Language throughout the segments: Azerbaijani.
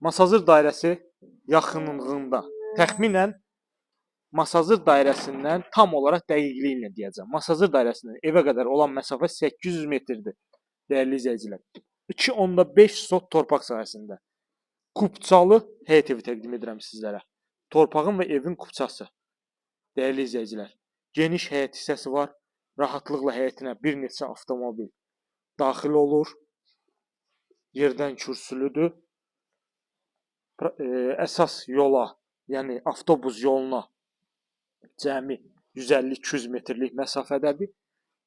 Masazır dairəsi yaxınlığında təxminən Masazır dairəsindən tam olaraq dəqiqliklə deyəcəm. Masazır dairəsindən evə qədər olan məsafə 800 metrdir. Dəyərli izləyicilər. 2.5 sot torpaq sahəsində. Kupçalı həyət evi təqdim edirəm sizlərə. Torpağın və evin kupçası. Dəyərli izləyicilər. Geniş həyət hissəsi var. Rahatlıqla həyətinə bir neçə avtomobil daxil olur. Yerdən kürsülüdür. Əsas yola, yəni avtobus yoluna cəmi 150-200 metrlik məsafədədir.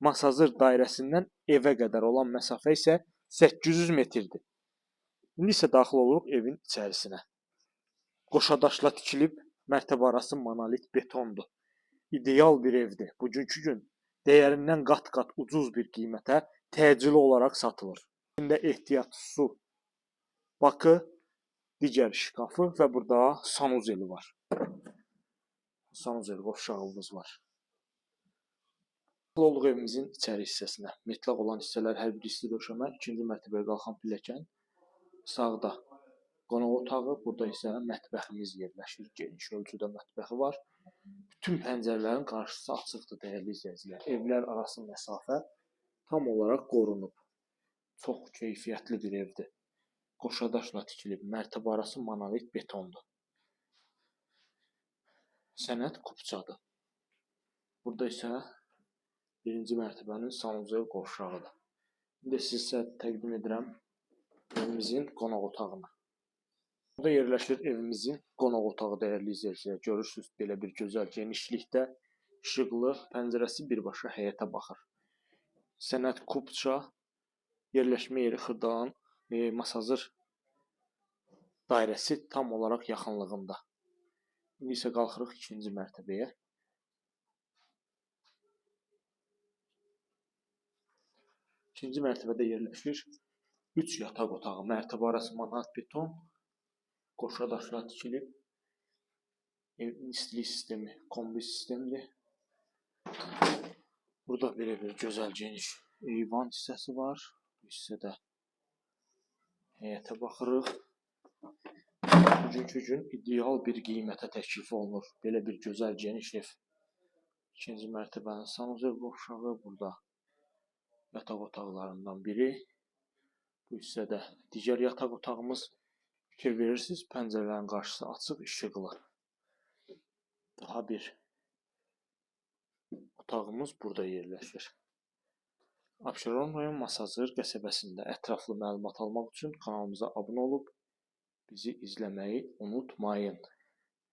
Masazır dairəsindən evə qədər olan məsafə isə 800 metrdir. İndi isə daxil oluruq evin içərisinə. Qoşadaşla tikilib, mərtəbə arası monolit betondur. İdeal bir evdir. Bugünkü gün dəyərindən qat-qat ucuz bir qiymətə təcili olaraq satılır. İçində ehtiyat su bakı, digər şkafı və burada sanuzeli var. Sanuzel qovşağımız var. Daxil olduq evimizin içəri hissəsinə. Metlaq olan hissələr hər bir isti döşəmə, ikinci mərtəbəyə qalxan pilləkən, sağda qonaq otağı, burada isə mətbəximiz yerləşir. Geniş ölçüdə mətbəxi var. Bütün pəncərələrin qarşısı açıqdır, dəyərli izləyicilər. Evlər arası məsafə tam olaraq qorunub. Çox keyfiyyətli bir evdir. Qoşadaşla tikilib, mərtəbə arası monolit betondur. Sənət kupçadır. Burada isə birinci mərtəbənin sanuzel qovşağıdır. İndi sizə təqdim edirəm evimizin qonaq otağını. Burada yerləşir evimizin qonaq otağı, dəyərli izləyicilər. Görürsünüz, belə bir gözəl genişlikdə, işıqlı, pəncərəsi birbaşa həyətə baxır. Sənət kupça, yerləşmə yeri Xırdalan Masazır dairəsi tam olaraq yaxınlığında. İndi isə qalxırıq ikinci mərtəbəyə. İkinci mərtəbədə yerləşir 3 yataq otağı. Mərtəbə arası monolit beton, qoşadaşla tikilib. Evin istilik sistemi kombi sistemdir. Burada belə bir gözəl geniş eyvan hissəsi var. Bu hissədə həyətə baxırıq. Bugünkü gün ideal bir qiymətə təklif olunur. Belə bir gözəl geniş ev. İkinci mərtəbənin sanuzel qovşağı burada. Yataq otaqlarından biri. Bu hissədə digər yataq otağımız. Fikir verirsiniz, pəncərələrin qarşısı açıq, işıqlı. Daha bir otağımız burada yerləşir. Abşeron rayon Masazır qəsəbəsində ətraflı məlumat almaq üçün kanalımıza abunə olub bizi izləməyi unutmayın.